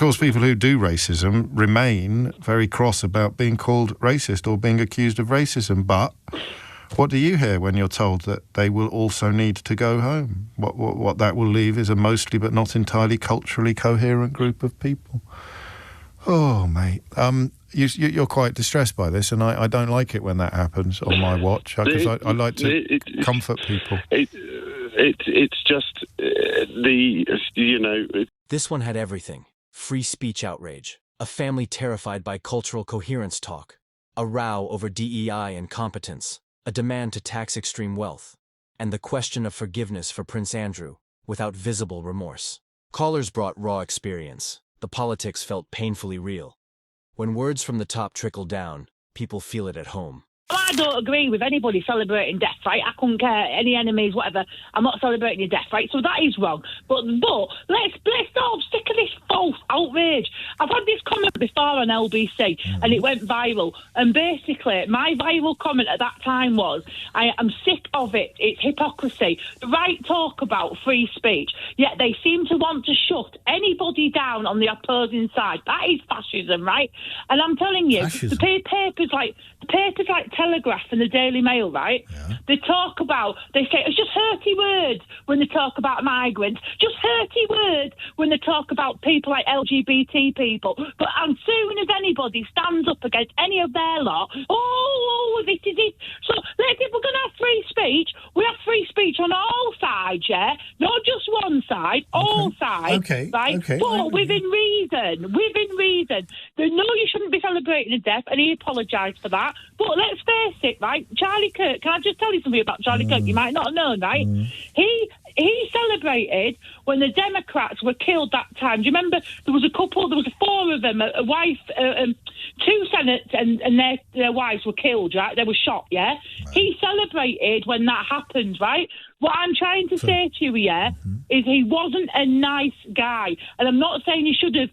course, people who do racism remain very cross about being called racist or being accused of racism. But what do you hear when you're told that they will also need to go home? What that will leave is a mostly but not entirely culturally coherent group of people. Oh, mate. You're quite distressed by this, and I don't like it when that happens on my watch, because I like to comfort people. It's just This one had everything. Free speech outrage, a family terrified by cultural coherence talk, a row over DEI incompetence, a demand to tax extreme wealth, and the question of forgiveness for Prince Andrew, without visible remorse. Callers brought raw experience. The politics felt painfully real. When words from the top trickle down, people feel it at home. I don't agree with anybody celebrating death, right? I couldn't care, any enemies, whatever. I'm not celebrating your death, right? So that is wrong. But let's stop stick to this false outrage. I've had this comment before on LBC, and it went viral. And basically, my viral comment at that time was, I am sick of it. It's hypocrisy. The right talk about free speech, yet they seem to want to shut anybody down on the opposing side. That is fascism, right? And I'm telling you, the papers like Telegraph and the Daily Mail, right? Yeah. They say it's just hurty words when they talk about migrants, just hurty words when they talk about people like LGBT people. But as soon as anybody stands up against any of their lot, this is it. So if we're going to have free speech, we have free speech on all sides, yeah? Not just one side, all sides, right? Okay. But within reason. They know you shouldn't be celebrating a death, and he apologised for that. But let's face it, right? Charlie Kirk, can I just tell you something about Charlie Kirk? You might not have known, right? He celebrated when the Democrats were killed that time. Do you remember there was four of them, a wife, two senators and their wives were killed, right? They were shot, yeah? Right. He celebrated when that happened, right? What I'm trying to say to you here is he wasn't a nice guy. And I'm not saying he should have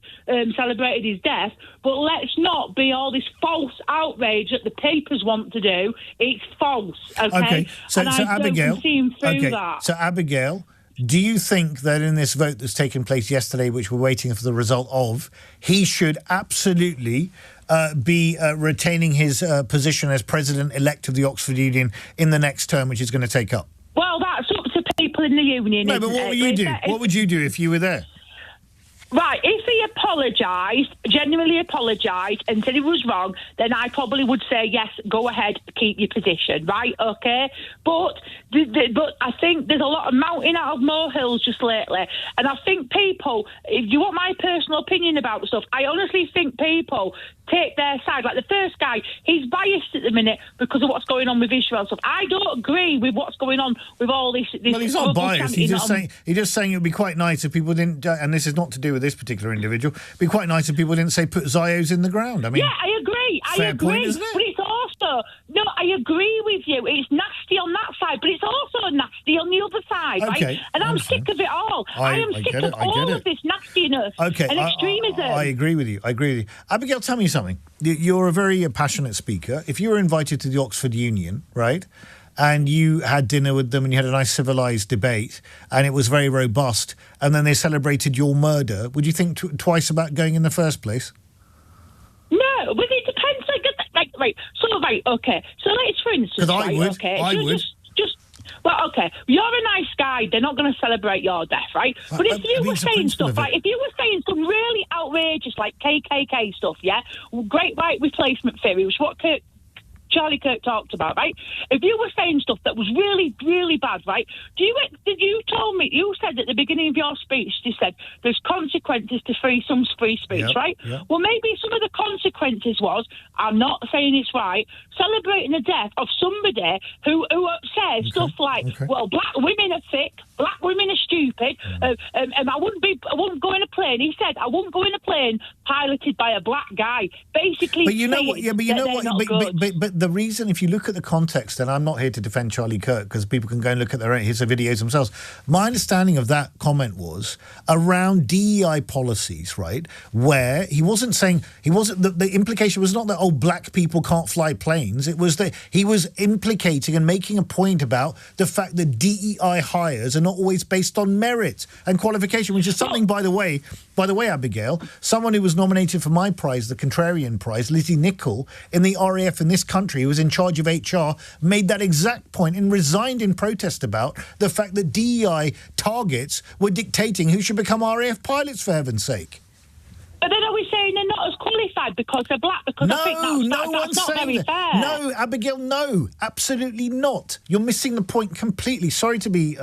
celebrated his death, but let's not be all this false outrage that the papers want to do. It's false, okay? So Abigail, don't see him through that. So Abigail, do you think that in this vote that's taken place yesterday, which we're waiting for the result of, he should absolutely be retaining his position as president-elect of the Oxford Union in the next term, which is going to take up? Well, that's up to people in the union. No, but what would you do? What would you do if you were there? Right, if he apologised, genuinely apologised, and said he was wrong, then I probably would say, yes, go ahead, keep your position, right, okay? But I think there's a lot of mounting out of molehills just lately, and I think people, if you want my personal opinion about stuff, I honestly think people take their side. Like the first guy, he's biased at the minute because of what's going on with Israel stuff. I don't agree with what's going on with all this. Well, he's not biased. He's just saying it would be quite nice if people didn't, and this is not to do with this particular individual, it'd be quite nice if people didn't say put Zios in the ground. I mean, yeah, I agree. Fair point, isn't it? But it's also, no, I agree with you. It's nasty on that side, but it's also nasty on the other side, right? And I'm sick of it all. I am sick of all of this nastiness and extremism. I agree with you. Abigail, tell me something. You're a very passionate speaker. If you were invited to the Oxford Union, right, and you had dinner with them and you had a nice civilised debate and it was very robust, and then they celebrated your murder, would you think twice about going in the first place? No, but it depends. Okay. So let's, for instance, because I would. Well, okay, you're a nice guy. They're not going to celebrate your death, right? But if you were saying stuff like, if you were saying some really outrageous, like KKK stuff, yeah, Great White Replacement Theory, which what Charlie Kirk talked about, right? If you were saying stuff that was really, really bad, right? You said at the beginning of your speech, you said there's consequences to some free speech, right? Yep. Well, maybe some of the consequences was, I'm not saying it's right, celebrating the death of somebody who says stuff like, well, black women are thick, black women are stupid, and I wouldn't go in a plane. He said, I wouldn't go in a plane piloted by a black guy. Basically, but you know what? Yeah, but you know what? But the reason, if you look at the context, and I'm not here to defend Charlie Kirk because people can go and look at his videos themselves. My understanding of that comment was around DEI policies, right? Where he wasn't saying, the implication was not that, black people can't fly planes. It was that he was implicating and making a point about the fact that DEI hires are not always based on merit and qualification, which is something, by the way, Abigail, someone who was nominated for my prize, the Contrarian Prize, Lizzie Nichol, in the RAF in this country, who was in charge of HR, made that exact point and resigned in protest about the fact that DEI targets were dictating who should become RAF pilots, for heaven's sake. But then are we saying they're not as qualified because they're black? Because I think that's not very fair. No, Abigail, no, absolutely not. You're missing the point completely. Sorry to be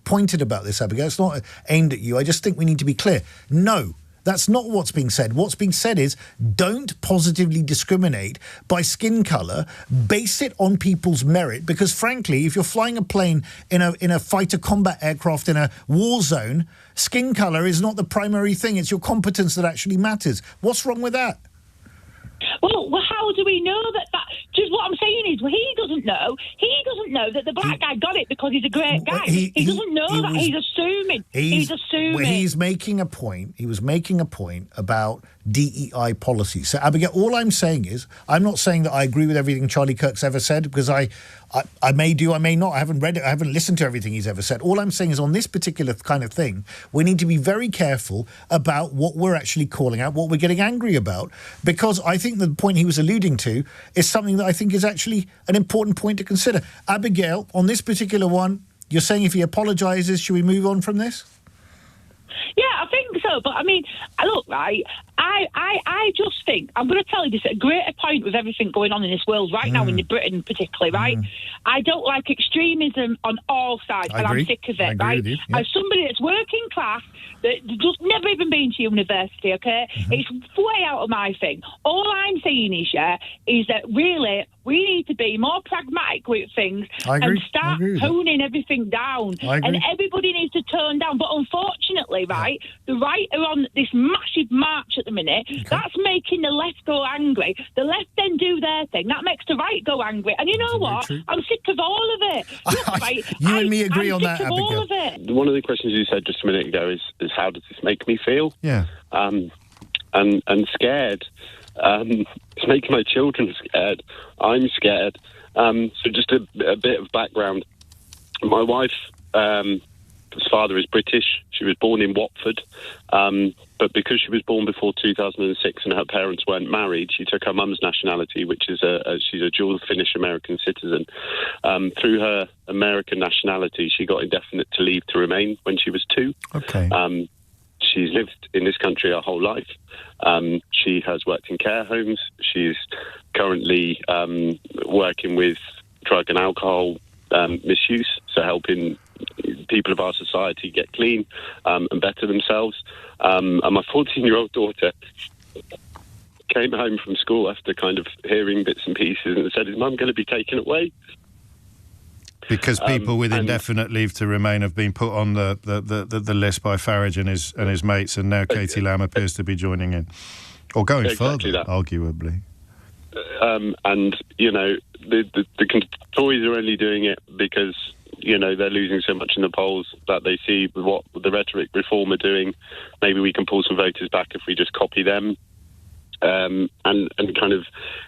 pointed about this, Abigail. It's not aimed at you. I just think we need to be clear. No. That's not what's being said. What's being said is don't positively discriminate by skin colour. Base it on people's merit, because frankly, if you're flying a plane in a fighter combat aircraft in a war zone, skin colour is not the primary thing. It's your competence that actually matters. What's wrong with that? Well, how do we know that? Just what I'm saying is, he doesn't know. He doesn't know that the black guy got it because he's a great guy. He doesn't know that. He's assuming. He's assuming. Well, he's making a point. He was making a point about DEI policy. So, Abigail, all I'm saying is, I'm not saying that I agree with everything Charlie Kirk's ever said, because I may do, I may not. I haven't read it. I haven't listened to everything he's ever said. All I'm saying is, on this particular kind of thing, we need to be very careful about what we're actually calling out, what we're getting angry about, because I think the point he was alluding to is something that I think is actually an important point to consider. Abigail, on this particular one, you're saying if he apologises, should we move on from this? Yeah, I think so. But I mean, look, right, I just think, I'm going to tell you this at a greater point with everything going on in this world right now, in Britain particularly, right? I don't like extremism on all sides, and I'm sick of it, right? Yeah. As somebody that's working class, that just never even been to university, okay? It's way out of my thing. All I'm saying is, is that really we need to be more pragmatic with things and start toning everything down. And everybody needs to tone down. But unfortunately, right, the right are on this massive march at the minute. That's making the left go angry. The left then do their thing. That makes the right go angry. And you know what? I'm sick of all of it. Look, right, you and me agree on that, Abigail. All of it. One of the questions you said just a minute ago is how does this make me feel? Yeah. And scared. It's making my children scared. I'm scared. So just a bit of background. My wife's father is British. She was born in Watford. But because she was born before 2006 and her parents weren't married, she took her mum's nationality, which is she's a dual Finnish-American citizen. Through her American nationality, she got indefinite to leave to remain when she was 2. Okay. She's lived in this country her whole life. She has worked in care homes. She's currently working with drug and alcohol misuse, so helping people of our society get clean and better themselves. And my 14-year-old daughter came home from school after kind of hearing bits and pieces and said, "Is Mum going to be taken away?" Because people with indefinite leave to remain have been put on the list by Farage and his mates, and now Katie Lamb appears to be joining in, or going further, arguably. And you know, the Tories are only doing it because they're losing so much in the polls that they see what the rhetoric reform are doing. Maybe we can pull some voters back if we just copy them, and kind of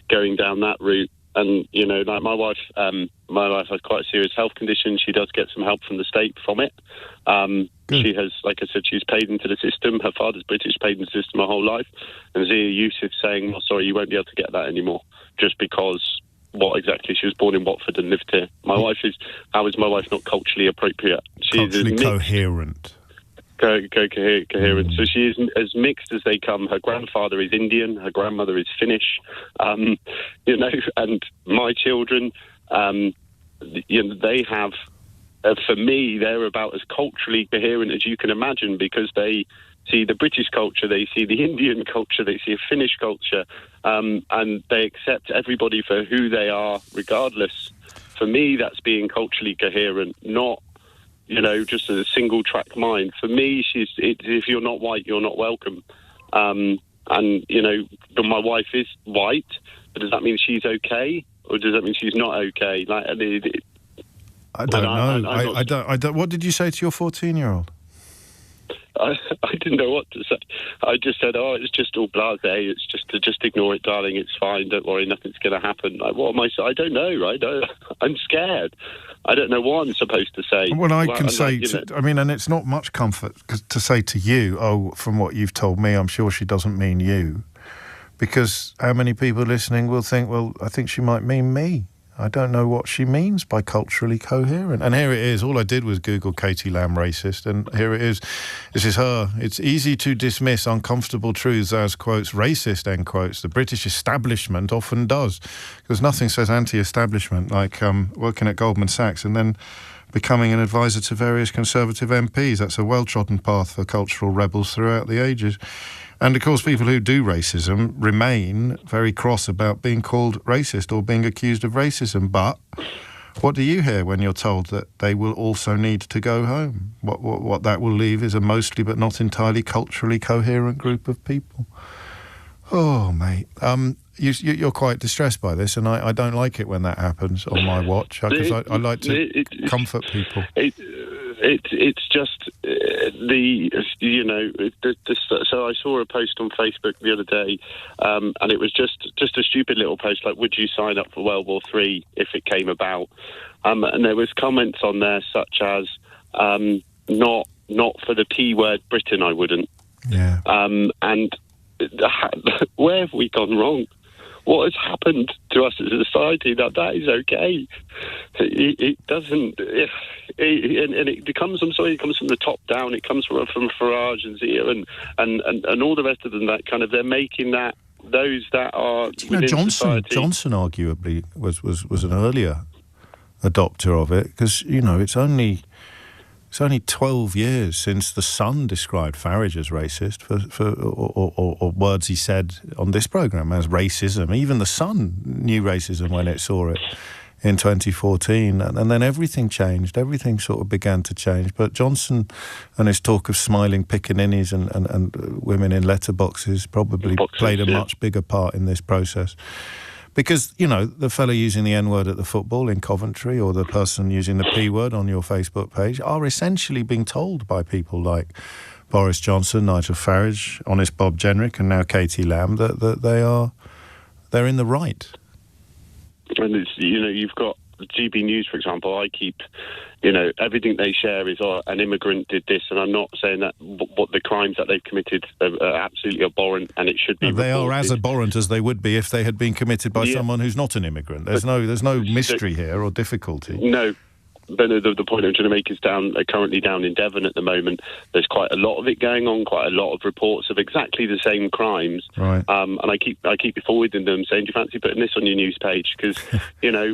going down that route. And like my wife has quite a serious health condition. She does get some help from the state from it. She has, like I said, she's paid into the system. Her father's British, paid into the system her whole life. And Zia Yusuf saying, "Oh, sorry, you won't be able to get that anymore," just because what exactly? She was born in Watford and lived here. How is my wife not culturally appropriate? She's culturally coherent. Coherent. So she is as mixed as they come. Her grandfather is Indian. Her grandmother is Finnish. And my children, they have. For me, they're about as culturally coherent as you can imagine, because they see the British culture, they see the Indian culture, they see a Finnish culture, and they accept everybody for who they are, regardless. For me, that's being culturally coherent, not just a single track mind. For me, if you're not white, you're not welcome. And my wife is white, but does that mean she's okay? or does that mean she's not okay? Like, I don't know. I don't. What did you say to your 14-year-old? I didn't know what to say. I just said, "Oh, it's just all blasé. It's just ignore it, darling. It's fine. Don't worry, nothing's going to happen." Like, what am I? I don't know, right? I'm scared. I don't know what I'm supposed to say. Well, I can say, and it's not much comfort to say to you, "Oh, from what you've told me, I'm sure she doesn't mean you," because how many people listening will think, "Well, I think she might mean me. I don't know what she means by culturally coherent." And here it is. All I did was Google Katie Lamb racist, and here it is. This is her. "It's easy to dismiss uncomfortable truths as, quotes, racist, end quotes. The British establishment often does." Because nothing says anti-establishment like working at Goldman Sachs and then becoming an advisor to various Conservative MPs. That's a well-trodden path for cultural rebels throughout the ages. And, of course, people who do racism remain very cross about being called racist or being accused of racism. But what do you hear when you're told that they will also need to go home? What that will leave is a mostly but not entirely culturally coherent group of people. Oh, mate. You're quite distressed by this, and I don't like it when that happens on my watch, because I like to comfort people. It's just so I saw a post on Facebook the other day, and it was just a stupid little post like, "Would you sign up for World War III if it came about?" And there was comments on there such as, "Not for the P word Britain, I wouldn't." Yeah. And where have we gone wrong? What has happened to us as a society that is okay? It doesn't, and it comes. I'm sorry, it comes from the top down. It comes from Farage and Zia and all the rest of them. That kind of, they're making that those that are. Johnson arguably was an earlier adopter of it, because it's only 12 years since the Sun described Farage as racist or words he said on this programme as racism. Even the Sun knew racism when it saw it in 2014, and then everything changed. Everything sort of began to change. But Johnson and his talk of smiling pickaninnies and women in letterboxes probably played a much bigger part in this process. Because, the fellow using the N-word at the football in Coventry or the person using the P-word on your Facebook page are essentially being told by people like Boris Johnson, Nigel Farage, honest Bob Jenrick, and now Katie Lamb that they're in the right. And it's, you've got GB News, for example. I keep, everything they share is, an immigrant did this, and I'm not saying that what the crimes that they've committed are absolutely abhorrent, and it should be. They are as abhorrent as they would be if they had been committed by someone who's not an immigrant. There's no mystery here or difficulty. No. But the point I'm trying to make is currently down in Devon at the moment. There's quite a lot of it going on, quite a lot of reports of exactly the same crimes. Right. And I keep forwarding them saying, "Do you fancy putting this on your news page?" Because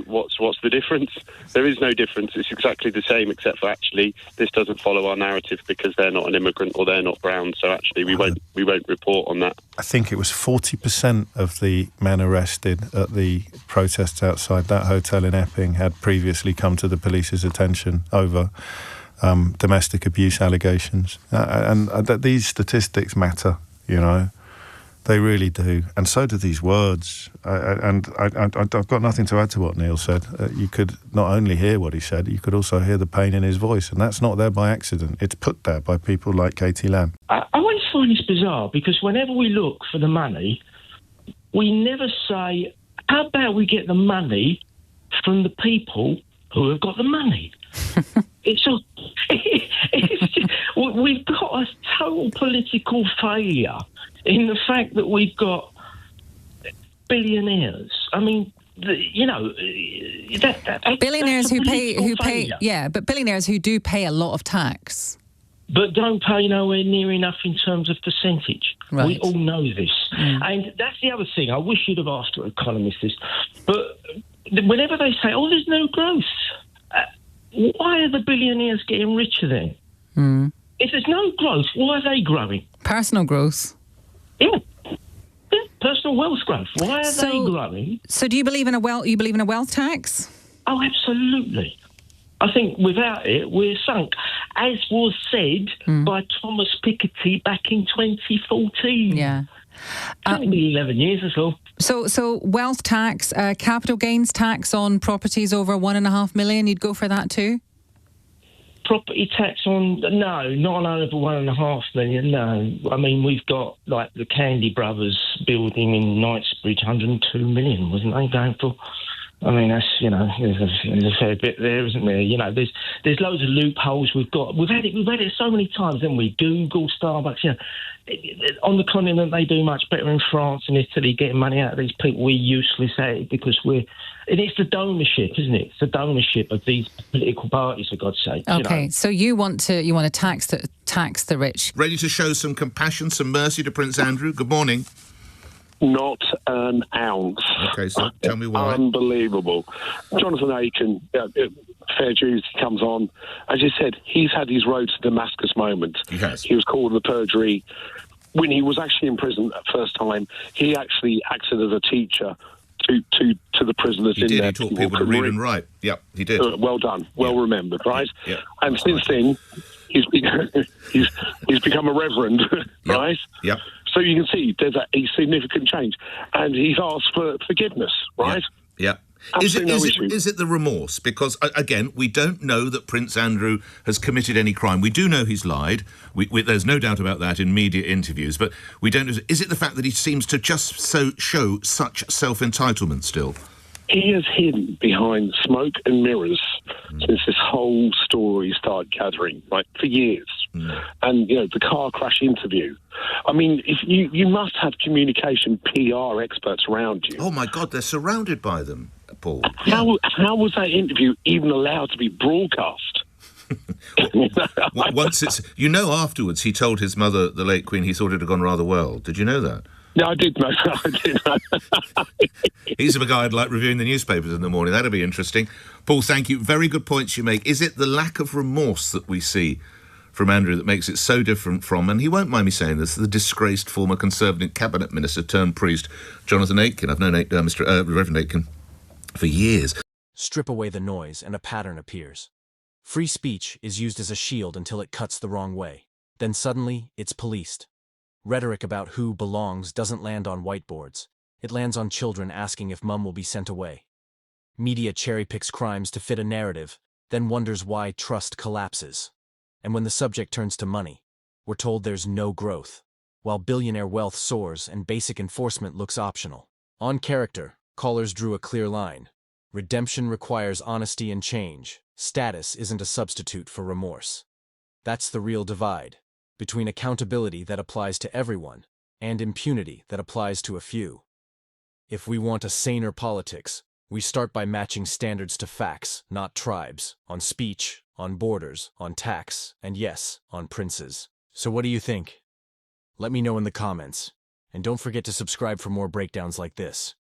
what's the difference? There is no difference. It's exactly the same, except for actually this doesn't follow our narrative because they're not an immigrant or they're not brown. So actually we won't report on that. I think it was 40% of the men arrested at the protests outside that hotel in Epping had previously come to the police's attention over domestic abuse allegations. And these statistics matter, They really do. And so do these words. I've got nothing to add to what Neil said. You could not only hear what he said, you could also hear the pain in his voice. And that's not there by accident. It's put there by people like Katie Lamb. I always find this bizarre, because whenever we look for the money, we never say, how about we get the money from the people who have got the money? We've got a total political failure in the fact that we've got billionaires. I mean, billionaires who pay, but billionaires who do pay a lot of tax, but don't pay nowhere near enough in terms of percentage. Right. We all know this, and that's the other thing. I wish you'd have asked an economist this, but whenever they say, "Oh, there's no growth," why are the billionaires getting richer then? If there's no growth, why are they growing? Personal growth. Yeah, personal wealth growth. Why are they growing? So, do you believe in a wealth tax? Oh, absolutely. I think without it, we're sunk, as was said by Thomas Piketty back in 2014. Yeah. Only be 11 years or so. So wealth tax, capital gains tax on properties over 1.5 million, you'd go for that too? Property tax on, no, not on over 1.5 million, no. I mean, we've got, like, the Candy Brothers building in Knightsbridge, 102 million, wasn't they, going for? I mean, that's, you know, there's a fair bit there, isn't there? You know, there's loads of loopholes we've got. We've had it so many times, haven't we? Google, Starbucks, you know. On the continent, they do much better in France and Italy, getting money out of these people. We're useless at it because and it's the donorship, isn't it? It's the donorship of these political parties, for God's sake. Okay, you know? so you want to tax the rich. Ready to show some compassion, some mercy to Prince Andrew? Good morning. Not an ounce. Okay, so tell me why. Unbelievable. Jonathan Aiken, fair dues, he comes on. As you said, he's had his road to Damascus moment. He has. He was called the perjury. When he was actually in prison that first time, he actually acted as a teacher to the prisoners in there. He taught people to read and write. Yep, he did. Well done. Well remembered, right? Yeah. And since then, he's become a reverend, right? Yep. So you can see there's a significant change. And he's asked for forgiveness, right? Yeah. Is it the remorse? Because, again, we don't know that Prince Andrew has committed any crime. We do know he's lied. There's no doubt about that in media interviews. But we don't know. Is it the fact that he seems to just show such self-entitlement still? He is hidden behind smoke and mirrors since this whole story started gathering, like for years. And, you know, the car crash interview. I mean, if you must have communication PR experts around you. Oh, my God, they're surrounded by them, Paul. How was that interview even allowed to be broadcast? Once it's... You know, afterwards, he told his mother, the late Queen, he thought it had gone rather well. Did you know that? Yeah, I did know that. He's a guy I'd like reviewing the newspapers in the morning. That'll be interesting. Paul, thank you. Very good points you make. Is it the lack of remorse that we see from Andrew that makes it so different from, and he won't mind me saying this, the disgraced former Conservative cabinet minister turned priest, Jonathan Aitken? I've known Reverend Aitken for years. Strip away the noise and a pattern appears. Free speech is used as a shield until it cuts the wrong way. Then suddenly, it's policed. Rhetoric about who belongs doesn't land on whiteboards. It lands on children asking if mum will be sent away. Media cherry-picks crimes to fit a narrative, then wonders why trust collapses. And when the subject turns to money, we're told there's no growth, while billionaire wealth soars and basic enforcement looks optional. On character, callers drew a clear line. Redemption requires honesty and change. Status isn't a substitute for remorse. That's the real divide between accountability that applies to everyone and impunity that applies to a few. If we want a saner politics, we start by matching standards to facts, not tribes, on speech, on borders, on tax, and yes, on princes. So what do you think? Let me know in the comments. And don't forget to subscribe for more breakdowns like this.